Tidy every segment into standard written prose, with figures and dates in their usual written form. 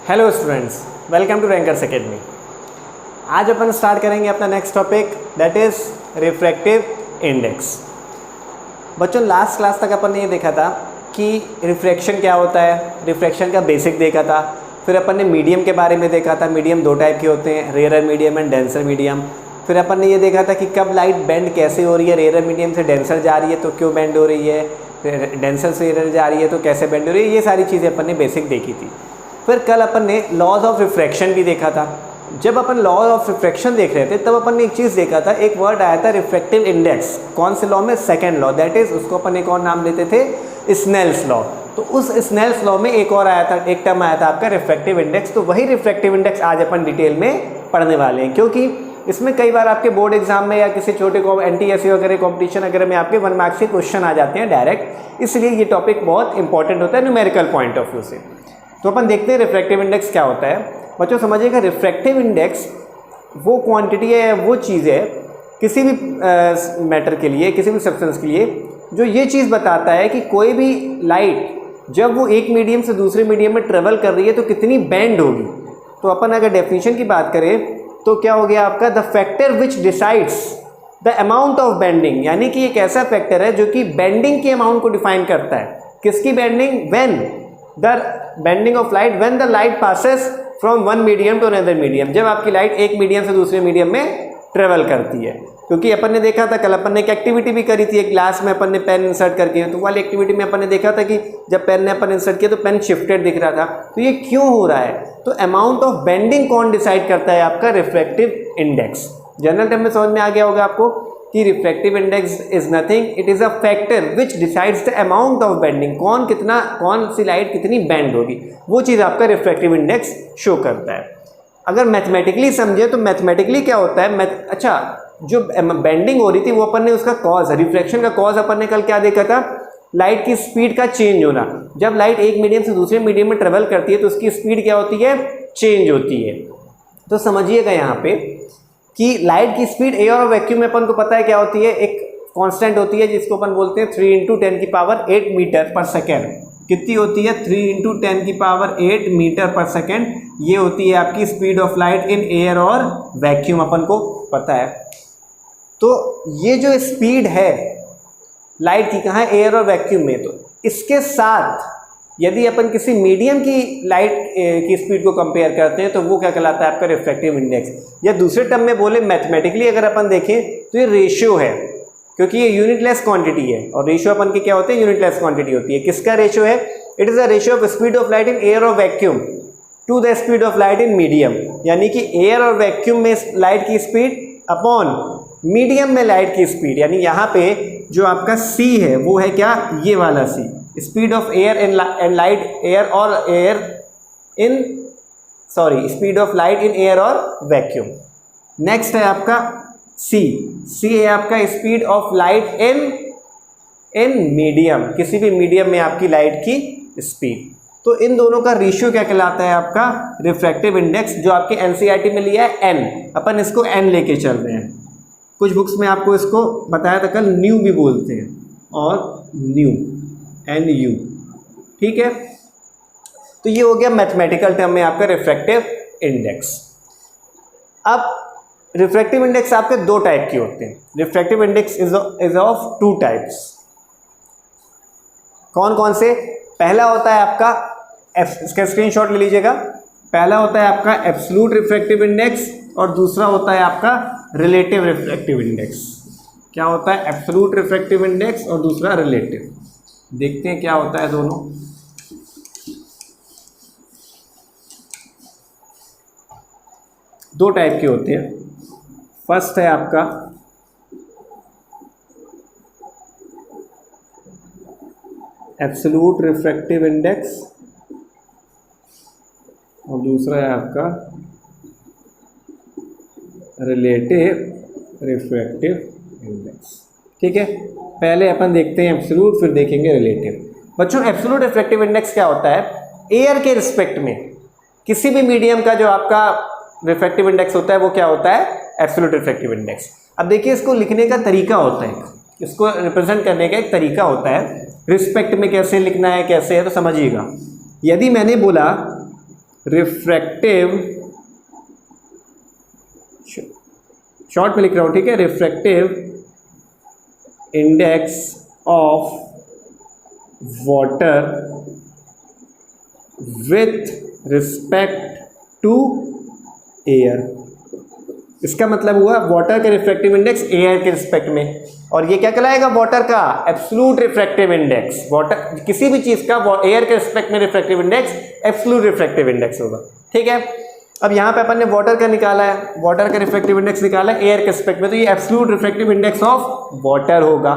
Hello students, welcome to rankers academy. आज अपन start करेंगे अपना next topic, that is refractive index. बच्चों, लास्ट क्लास तक अपन ने ये देखा था कि रिफ्रैक्शन क्या होता है, रिफ्रैक्शन का बेसिक देखा था। फिर अपन ने मीडियम के बारे में देखा था। मीडियम दो टाइप के होते हैं, rare medium and denser medium. फिर अपन ने ये देखा था कि कब लाइट बेंड कैसे हो रही है, रेयर मीडियम से डेंसर जा रही है तो क्यों बेंड हो रही है, डेंसर से रेयर जा रही है तो कैसे बेंड हो रही है। ये सारी चीज़ें अपन ने बेसिक देखी थी। फिर कल अपन ने लॉज ऑफ रिफ्रैक्शन भी देखा था। जब अपन लॉज ऑफ रिफ्रैक्शन देख रहे थे तब अपन ने एक चीज़ देखा था, एक वर्ड आया था रिफ्रैक्टिव इंडेक्स। कौन से लॉ में? सेकंड लॉ, दैट इज उसको अपन एक और नाम देते थे स्नेल्स लॉ। तो उस स्नेल्स लॉ में एक और आया था, एक टर्म आया था आपका रिफ्रैक्टिव इंडेक्स। तो वही रिफ्रैक्टिव इंडेक्स आज अपन डिटेल में पढ़ने वाले हैं, क्योंकि इसमें कई बार आपके बोर्ड एग्जाम में या किसी छोटे NTSE वगैरह कॉम्पिटिशन वगैरह में आपके 1 मार्क्स के क्वेश्चन आ जाते हैं डायरेक्ट, इसलिए ये टॉपिक बहुत इंपॉर्टेंट होता है न्यूमेरिकल पॉइंट ऑफ व्यू से। तो अपन देखते हैं रिफ्रैक्टिव इंडेक्स क्या होता है। बच्चों समझिएगा, रिफ्रैक्टिव इंडेक्स वो क्वांटिटी है, वो चीज़ है किसी भी मैटर के लिए, किसी भी सब्सटेंस के लिए, जो ये चीज़ बताता है कि कोई भी लाइट जब वो एक मीडियम से दूसरे मीडियम में ट्रेवल कर रही है तो कितनी बेंड होगी। तो अपन अगर डेफिनेशन की बात करें तो क्या हो गया आपका, the factor which decides the amount of bending, यानी कि एक ऐसा फैक्टर है जो कि बेंडिंग के अमाउंट को डिफाइन करता है। किसकी bending? When the bending of light, when the light passes from one medium to another medium, जब आपकी लाइट एक मीडियम से दूसरे मीडियम में ट्रेवल करती है। क्योंकि अपन ने देखा था कल, अपन ने एक एक्टिविटी भी करी थी एक क्लास में, अपन ने पेन इंसर्ट करके, तो वाली एक्टिविटी में अपन ने देखा था कि जब पेन ने अपन इंसर्ट किया तो पेन शिफ्टेड दिख रहा था। तो ये क्यों हो रहा है? तो अमाउंट ऑफ बेंडिंग कौन डिसाइड करता है? आपका रिफ्रैक्टिव इंडेक्स। जनरल टर्म में समझ में आ गया होगा आपको कि refractive index is nothing, it is a factor which decides the amount of bending. कौन सी लाइट कितनी बेंड होगी, वो चीज़ आपका रिफ्रैक्टिव इंडेक्स शो करता है। अगर मैथमेटिकली समझे तो मैथमेटिकली क्या होता है, अच्छा, जो बेंडिंग हो रही थी वो अपन ने उसका कॉज, रिफ्रैक्शन का कॉज अपन ने कल क्या देखा था? लाइट की स्पीड का चेंज होना। जब लाइट एक मीडियम से दूसरे मीडियम में ट्रेवल करती है तो उसकी स्पीड क्या होती है? चेंज होती है। तो समझिएगा यहाँ पे कि लाइट की स्पीड एयर और वैक्यूम में अपन को पता है क्या होती है, एक कांस्टेंट होती है जिसको अपन बोलते हैं 3 × 10⁸ मीटर पर सेकेंड। कितनी होती है? 3 × 10⁸ मीटर पर सेकेंड। ये होती है आपकी speed of light in air और वैक्यूम, अपन को पता है। तो ये जो स्पीड है लाइट की, कहाँ है? एयर और वैक्यूम में। तो इसके साथ यदि अपन किसी मीडियम की लाइट की स्पीड को कंपेयर करते हैं तो वो क्या कहलाता है? आपका रिफ्रैक्टिव इंडेक्स। या दूसरे टर्म में बोले मैथमेटिकली अगर अपन देखें तो ये रेशियो है, क्योंकि ये यूनिटलेस क्वांटिटी है और रेशियो अपन के क्या होते हैं? यूनिटलेस क्वांटिटी होती है। किसका रेशियो है? It is the ratio of speed of light in air और vacuum to the speed of light in medium. यानी कि एयर और वैक्यूम में लाइट की स्पीड अपॉन मीडियम में लाइट की स्पीड। यानी यहाँ पे जो आपका C है वो है क्या? ये वाला C, speed of air and light, speed of light in air और वैक्यूम। नेक्स्ट है आपका C है आपका speed of light in medium, किसी भी मीडियम में आपकी लाइट की स्पीड। तो इन दोनों का रेशियो क्या कहलाता है? आपका रिफ्रैक्टिव इंडेक्स, जो आपके NCERT में लिया है N। अपन इसको N लेके चल रहे हैं। कुछ बुक्स में आपको इसको बताया था कल, न्यू भी बोलते हैं, और न्यू NU, ठीक है। तो ये हो गया मैथमेटिकल टर्म में आपका रिफ्रैक्टिव इंडेक्स। अब रिफ्रैक्टिव इंडेक्स आपके दो टाइप के होते हैं। Refractive index is of 2 types. कौन कौन से? पहला होता है आपका, इसका स्क्रीनशॉट ले लीजिएगा। पहला होता है आपका एब्सोल्यूट रिफ्रैक्टिव इंडेक्स और दूसरा होता है आपका रिलेटिव रिफ्रैक्टिव इंडेक्स। क्या होता है? एब्सोल्यूट रिफ्रैक्टिव इंडेक्स और दूसरा रिलेटिव। देखते हैं क्या होता है दोनों। दो टाइप के होते हैं। फर्स्ट है आपका एब्सोल्यूट रिफ्रैक्टिव इंडेक्स और दूसरा है आपका रिलेटिव रिफ्रैक्टिव इंडेक्स, ठीक है। पहले अपन देखते हैं एब्सोल्यूट, फिर देखेंगे रिलेटिव। बच्चों, एब्सोल्यूट रिफ्रैक्टिव इंडेक्स क्या होता है? एयर के रिस्पेक्ट में किसी भी मीडियम का जो आपका रिफ्रैक्टिव इंडेक्स होता है वो क्या होता है? Absolute refractive index. अब देखिए, इसको लिखने का तरीका होता है, इसको रिप्रेजेंट करने का एक तरीका होता है। रिस्पेक्ट में कैसे लिखना है, कैसे है, तो समझिएगा। यदि मैंने बोला रिफ्रैक्टिव, शॉर्ट में लिख रहा हूँ, ठीक है, refractive index of water with respect to air. इसका मतलब हुआ वाटर का रिफ्रैक्टिव इंडेक्स एयर के रिस्पेक्ट में, और ये क्या कहलाएगा, वाटर का एब्सोल्यूट रिफ्रैक्टिव इंडेक्स। वाटर किसी भी चीज का एयर के रिस्पेक्ट में refractive index absolute refractive index होगा, ठीक है। अब यहाँ पे अपन ने वाटर का निकाला है, वाटर का रिफ्रैक्टिव इंडेक्स निकाला है एयर के रिस्पेक्ट में, तो ये absolute refractive index of water होगा,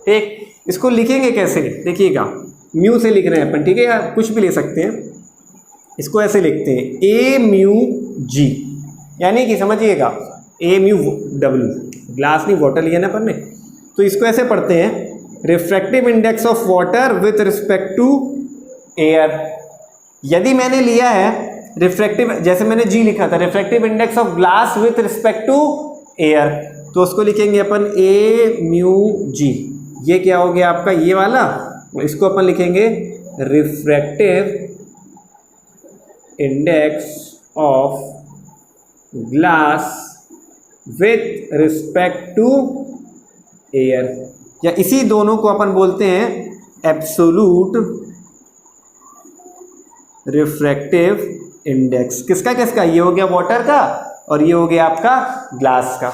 ठीक। इसको लिखेंगे कैसे, देखिएगा, म्यू से लिख रहे हैं अपन, ठीक है, या कुछ भी ले सकते हैं। इसको ऐसे लिखते हैं ए म्यू जी, यानी कि समझिएगा ए म्यू डब्ल्यू, ग्लास नहीं वाटर लिया ना अपन ने, तो इसको ऐसे पढ़ते हैं refractive index of water with respect to air. यदि मैंने लिया है रिफ्रैक्टिव, जैसे मैंने जी लिखा था, refractive index of glass with respect to air, तो उसको लिखेंगे अपन ए म्यू जी। ये क्या हो गया आपका, ये वाला, इसको अपन लिखेंगे refractive index of glass with respect to air, या इसी दोनों को अपन बोलते हैं एब्सोल्यूट रिफ्रैक्टिव इंडेक्स। किसका किसका, ये हो गया वाटर का और ये हो गया आपका ग्लास का,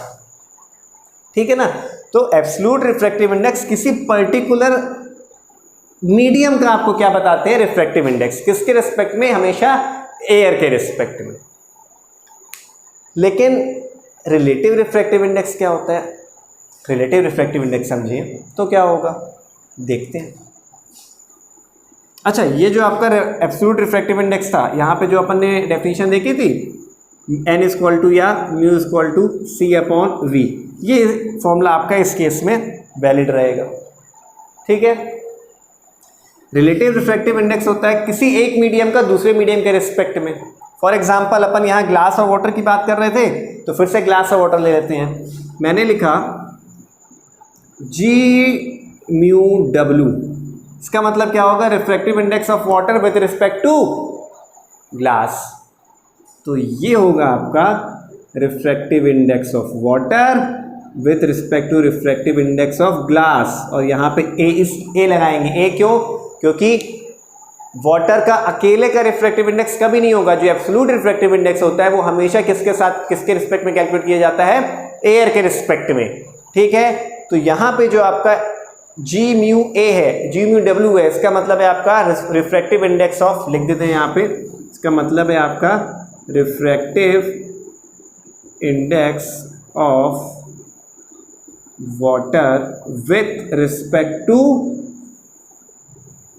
ठीक है ना। तो एब्सोल्यूट रिफ्रैक्टिव इंडेक्स किसी पर्टिकुलर मीडियम का आपको क्या बताते हैं, रिफ्रैक्टिव इंडेक्स, किसके रिस्पेक्ट में, हमेशा एयर के रिस्पेक्ट में। लेकिन रिलेटिव रिफ्रैक्टिव इंडेक्स क्या होता है, रिलेटिव रिफ्रैक्टिव इंडेक्स समझिए तो क्या होगा, देखते हैं। अच्छा, ये जो आपका एब्सोल्यूट रिफ्रैक्टिव इंडेक्स था, यहाँ पे जो अपन ने डेफिनेशन देखी थी, n इक्वल टू या mu equal to C upon V, ये फॉर्मूला आपका इस केस में वैलिड रहेगा, ठीक है। रिलेटिव रिफ्रैक्टिव इंडेक्स होता है किसी एक मीडियम का दूसरे मीडियम के रिस्पेक्ट में। फॉर एग्जाम्पल अपन यहाँ ग्लास और वाटर की बात कर रहे थे, तो फिर से ग्लास और वाटर ले लेते हैं। मैंने लिखा जी म्यू डब्ल्यू, इसका मतलब क्या होगा, refractive index of water with respect to glass, तो ये होगा आपका refractive index of water with respect to refractive index of glass. और यहाँ पे ए लगाएंगे, ए क्यों, क्योंकि वाटर का अकेले का रिफ्रैक्टिव इंडेक्स कभी नहीं होगा, जो एब्सोल्यूट रिफ्रैक्टिव इंडेक्स होता है वो हमेशा किसके साथ, किसके रिस्पेक्ट में कैलकुलेट किया जाता है, एयर के रिस्पेक्ट में, ठीक है। तो यहाँ पे जो आपका जी म्यू ए है, जी म्यू डब्ल्यू है, इसका मतलब है आपका रिफ्रैक्टिव इंडेक्स ऑफ, लिख देते हैं यहाँ पे, इसका मतलब है आपका refractive index of water with respect to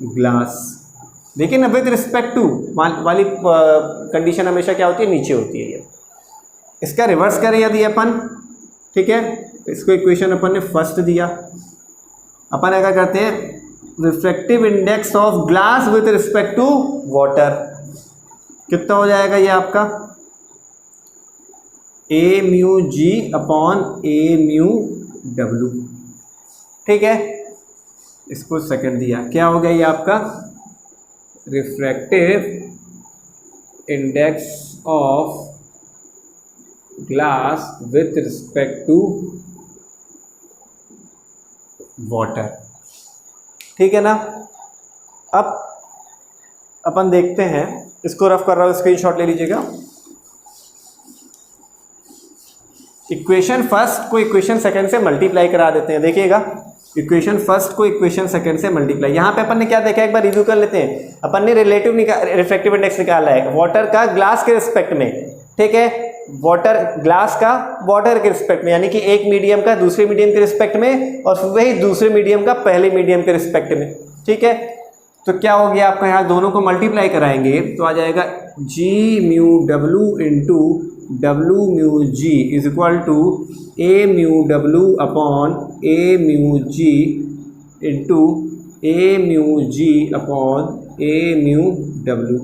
glass. देखिए ना, विथ रिस्पेक्ट टू वाली कंडीशन हमेशा क्या होती है, नीचे होती है। ये इसका रिवर्स करें यदि अपन, ठीक है, इसको इक्वेशन अपन ने फर्स्ट दिया, अपन क्या करते हैं, refractive index of glass with respect to water, कितना हो जाएगा ये आपका, A mu G upon A mu W, ठीक है। इसको सेकंड दिया, क्या हो गया ये आपका refractive index of glass with respect to water, ठीक है ना। अब अपन देखते हैं, इसको रफ कर रहा हूँ, स्क्रीनशॉट ले लीजिएगा। इक्वेशन फर्स्ट को इक्वेशन सेकंड से मल्टीप्लाई करा देते हैं, देखिएगा, इक्वेशन फर्स्ट को इक्वेशन सेकंड से मल्टीप्लाई। यहाँ पे अपन ने क्या देखा, एक बार रिव्यू कर लेते हैं। अपन ने रिलेटिव रिफ्रैक्टिव इंडेक्स निकाला है वाटर का ग्लास के रिस्पेक्ट में, ठीक है, वाटर ग्लास का वाटर के रिस्पेक्ट में, यानी कि एक मीडियम का दूसरे मीडियम के रिस्पेक्ट में, और वही दूसरे मीडियम का पहले मीडियम के रिस्पेक्ट में, ठीक है। तो क्या हो गया आपका, यहाँ दोनों को मल्टीप्लाई कराएंगे तो आ जाएगा G mu W into W mu G is equal to A mu W upon A mu G into A mu G upon A mu W.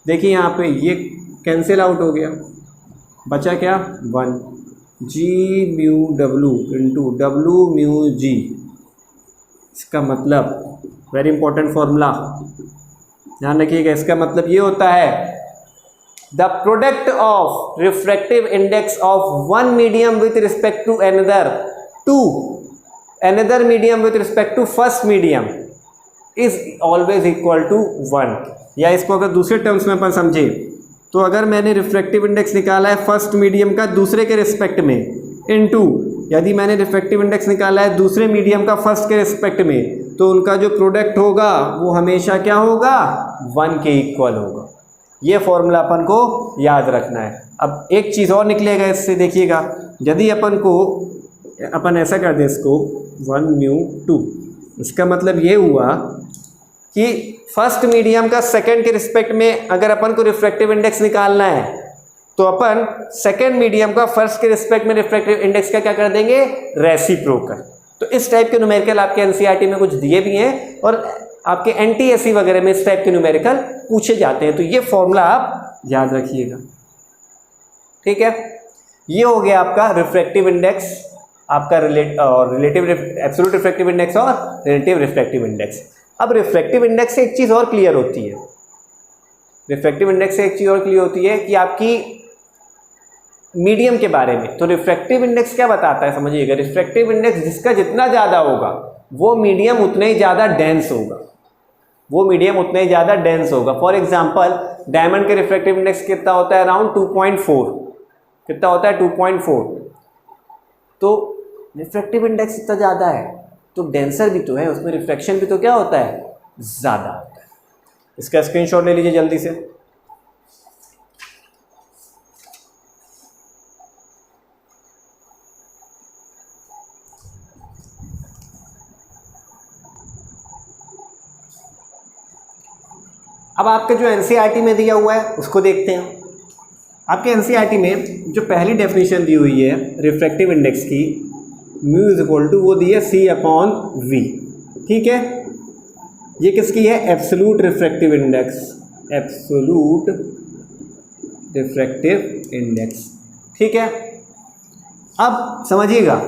देखिए यहाँ पे ये कैंसिल आउट हो गया, बचा क्या, 1, G mu W into W mu G. इसका मतलब वेरी इंपॉर्टेंट फॉर्मूला ध्यान रखिएगा, इसका मतलब ये होता है the product of refractive index of one medium with respect to another to another medium with respect to first medium is always equal to 1। या इसको अगर दूसरे टर्म्स में अपन समझे तो अगर मैंने रिफ्रैक्टिव इंडेक्स निकाला है फर्स्ट मीडियम का दूसरे के रिस्पेक्ट में इनटू यदि मैंने रिफ्रैक्टिव इंडेक्स निकाला है दूसरे मीडियम का फर्स्ट के रिस्पेक्ट में तो उनका जो प्रोडक्ट होगा वो हमेशा क्या होगा 1 के इक्वल होगा। ये फॉर्मूला अपन को याद रखना है। अब एक चीज़ और निकलेगा इससे, देखिएगा यदि अपन ऐसा कर दें इसको 1 म्यू 2, इसका मतलब ये हुआ कि फर्स्ट मीडियम का सेकंड के रिस्पेक्ट में अगर अपन को रिफ्रैक्टिव इंडेक्स निकालना है तो अपन सेकंड मीडियम का फर्स्ट के रिस्पेक्ट में रिफ्रैक्टिव इंडेक्स का क्या कर देंगे, रेसिप्रोकल। तो इस टाइप के न्यूमेरिकल आपके एनसीईआरटी में कुछ दिए भी हैं और आपके एनटीएससी वगैरह में इस टाइप के न्यूमेरिकल पूछे जाते हैं। तो ये फॉर्मूला आप याद रखिएगा, ठीक है। ये हो गया आपका रिफ्रैक्टिव इंडेक्स, आपका रिलेटिव एब्सोल्यूट रिफ्रैक्टिव इंडेक्स और रिलेटिव रिफ्रैक्टिव इंडेक्स। अब रिफ्रैक्टिव इंडेक्स से एक चीज़ और क्लियर होती है, रिफ्रैक्टिव इंडेक्स से एक चीज़ और क्लियर होती है कि आपकी मीडियम के बारे में। तो रिफ्रैक्टिव इंडेक्स क्या बताता है, समझिएगा। रिफ्रैक्टिव इंडेक्स जिसका जितना ज़्यादा होगा वो मीडियम उतना ही ज़्यादा डेंस होगा, वो मीडियम उतना ही ज़्यादा डेंस होगा। फॉर एग्जांपल डायमंड के रिफ्रैक्टिव इंडेक्स कितना होता है, अराउंड 2.4। कितना होता है, 2.4। तो रिफ्रैक्टिव इंडेक्स इतना ज़्यादा है तो डेंसर भी तो है, उसमें रिफ्रैक्शन भी तो क्या होता है, ज़्यादा होता है। इसका स्क्रीनशॉट ले लीजिए जल्दी से। अब आपके जो एनसीईआरटी में दिया हुआ है उसको देखते हैं। आपके एनसीईआरटी में जो पहली डेफिनेशन दी हुई है रिफ्रैक्टिव इंडेक्स की, म्यू इज इक्वल टू, वो दी है C/V, ठीक है। ये किसकी है, absolute refractive index, absolute refractive index, ठीक है। अब समझिएगा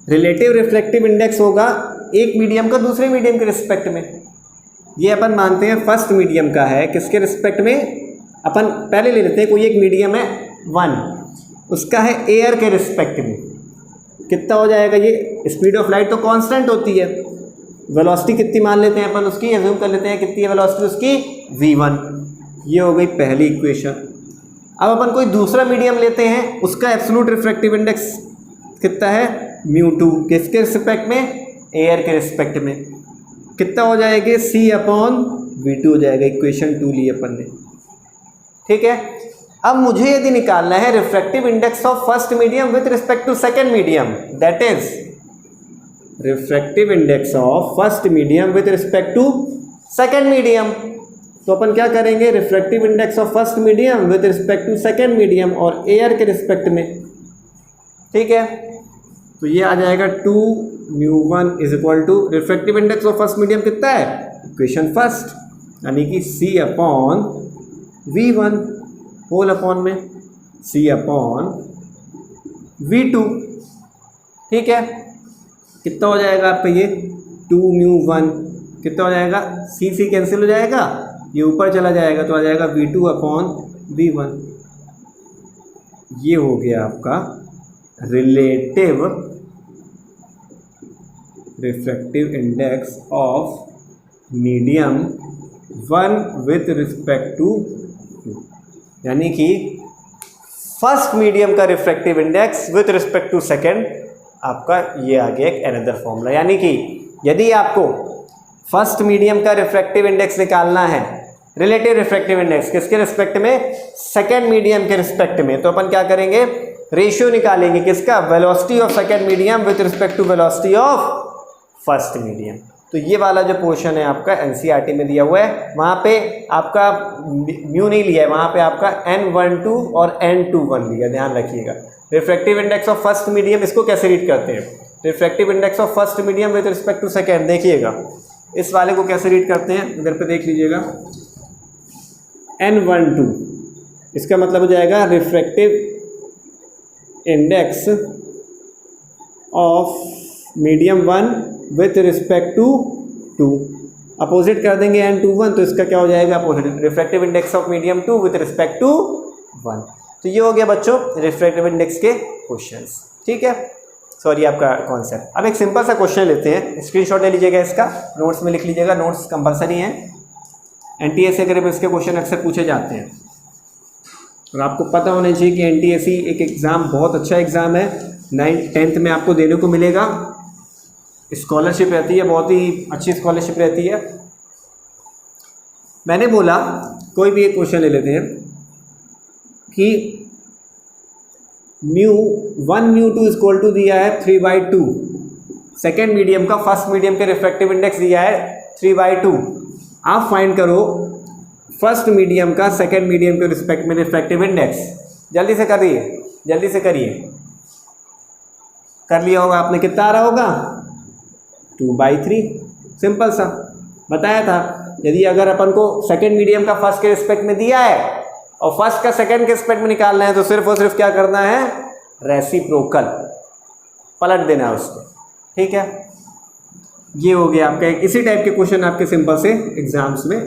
रिलेटिव रिफ्रैक्टिव इंडेक्स होगा एक मीडियम का दूसरे मीडियम के रिस्पेक्ट में। ये अपन मानते हैं फर्स्ट मीडियम का है, किसके रिस्पेक्ट में, अपन पहले ले लेते हैं कोई एक मीडियम है 1, उसका है एयर के रिस्पेक्ट में। कितना हो जाएगा, ये स्पीड ऑफ लाइट तो कांस्टेंट होती है, वेलोसिटी कितनी मान लेते हैं अपन उसकी, एज्यूम कर लेते हैं कितनी है वेलोसिटी उसकी, v1। ये हो गई पहली इक्वेशन। अब अपन कोई दूसरा मीडियम लेते हैं, उसका एब्सोल्यूट रिफ्रैक्टिव इंडेक्स कितना है, μ2, किसके रिस्पेक्ट में, एयर के रिस्पेक्ट में। कितना हो जाएगा, C/V2 हो जाएगा, इक्वेशन 2 ली अपन ने, ठीक है। अब मुझे यदि निकालना है refractive index of first medium with respect to second medium, that is refractive index of first medium with respect to second medium. तो अपन क्या करेंगे, refractive index of first medium with respect to second medium और air के respect में, ठीक है। तो ये आ जाएगा 2μ1 is equal to refractive index of first medium कितना है, इक्वेशन फर्स्ट, यानी कि C/V1 होल अपॉन में C/V2, ठीक है। कितना हो जाएगा आपका ये 2μ1, कितना हो जाएगा, C कैंसिल हो जाएगा, ये ऊपर चला जाएगा तो आ जाएगा V2/V1। ये हो गया आपका relative refractive index of medium 1 with respect to 2, यानी कि फर्स्ट मीडियम का refractive index with respect to second, आपका ये आ गया एक अनदर फॉर्मूला। यानी कि यदि आपको फर्स्ट मीडियम का रिफ्रैक्टिव इंडेक्स निकालना है, रिलेटिव रिफ्रैक्टिव इंडेक्स किसके रिस्पेक्ट में, सेकंड मीडियम के रिस्पेक्ट में, तो अपन क्या करेंगे, रेशियो निकालेंगे किसका, velocity of second medium with respect to velocity of first medium. तो ये वाला जो पोर्शन है आपका एनसीईआरटी में दिया हुआ है, वहाँ पे आपका म्यू नहीं लिया है, वहाँ पे आपका N12 और N21 लिया, ध्यान रखिएगा। Refractive index of first medium, इसको कैसे रीड करते हैं, refractive index of first medium with respect to second, देखिएगा इस वाले को कैसे रीड करते हैं, इधर पे देख लीजिएगा, N12, इसका मतलब हो जाएगा refractive index of medium 1 with respect to 2, opposite कर देंगे n टू 1 तो इसका क्या हो जाएगा opposite, refractive index of medium 2 with respect to 1। तो ये हो गया बच्चों रिफ्रैक्टिव इंडेक्स के क्वेश्चंस। ठीक है, सॉरी आपका कॉन्सेप्ट। अब एक सिंपल सा क्वेश्चन लेते हैं, स्क्रीनशॉट ले लीजिएगा, इसका नोट्स में लिख लीजिएगा, नोट्स कंपलसरी हैं। NTSC अगर इसके क्वेश्चन अक्सर पूछे जाते हैं और आपको पता होना चाहिए कि NTSC एक एग्ज़ाम बहुत अच्छा एग्ज़ाम है, 9th में आपको देने को मिलेगा। स्कॉलरशिप रहती है, बहुत ही अच्छी स्कॉलरशिप रहती है। मैंने बोला कोई भी एक क्वेश्चन ले लेते हैं कि one mu two equal to दिया है 3/2, सेकेंड मीडियम का फर्स्ट मीडियम के रिफ्रैक्टिव इंडेक्स दिया है 3/2। आप फाइंड करो फर्स्ट मीडियम का सेकेंड मीडियम के रिस्पेक्ट में रिफ्रैक्टिव इंडेक्स। जल्दी से करिए, जल्दी से करिए। कर लिया होगा आपने, कितना आ रहा होगा 2/3। सिंपल सा बताया था, यदि अगर अपन को सेकेंड मीडियम का फर्स्ट के रिस्पेक्ट में दिया है और फर्स्ट का सेकेंड के रिस्पेक्ट में निकालना है तो सिर्फ और सिर्फ क्या करना है, रेसिप्रोकल पलट देना है उसको। ठीक है, ये हो गया आपका एक, इसी टाइप के क्वेश्चन आपके सिंपल से एग्जाम्स में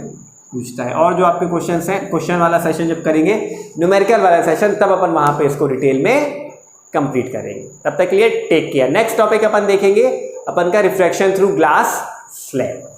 पूछता है। और जो आपके क्वेश्चंस हैं, क्वेश्चन वाला सेशन जब करेंगे, न्यूमेरिकल वाला सेशन, तब अपन वहां पे इसको डिटेल में कंप्लीट करेंगे। तब तक के लिए टेक केयर। नेक्स्ट टॉपिक अपन देखेंगे अपन का रिफ्रैक्शन थ्रू ग्लास स्लैब।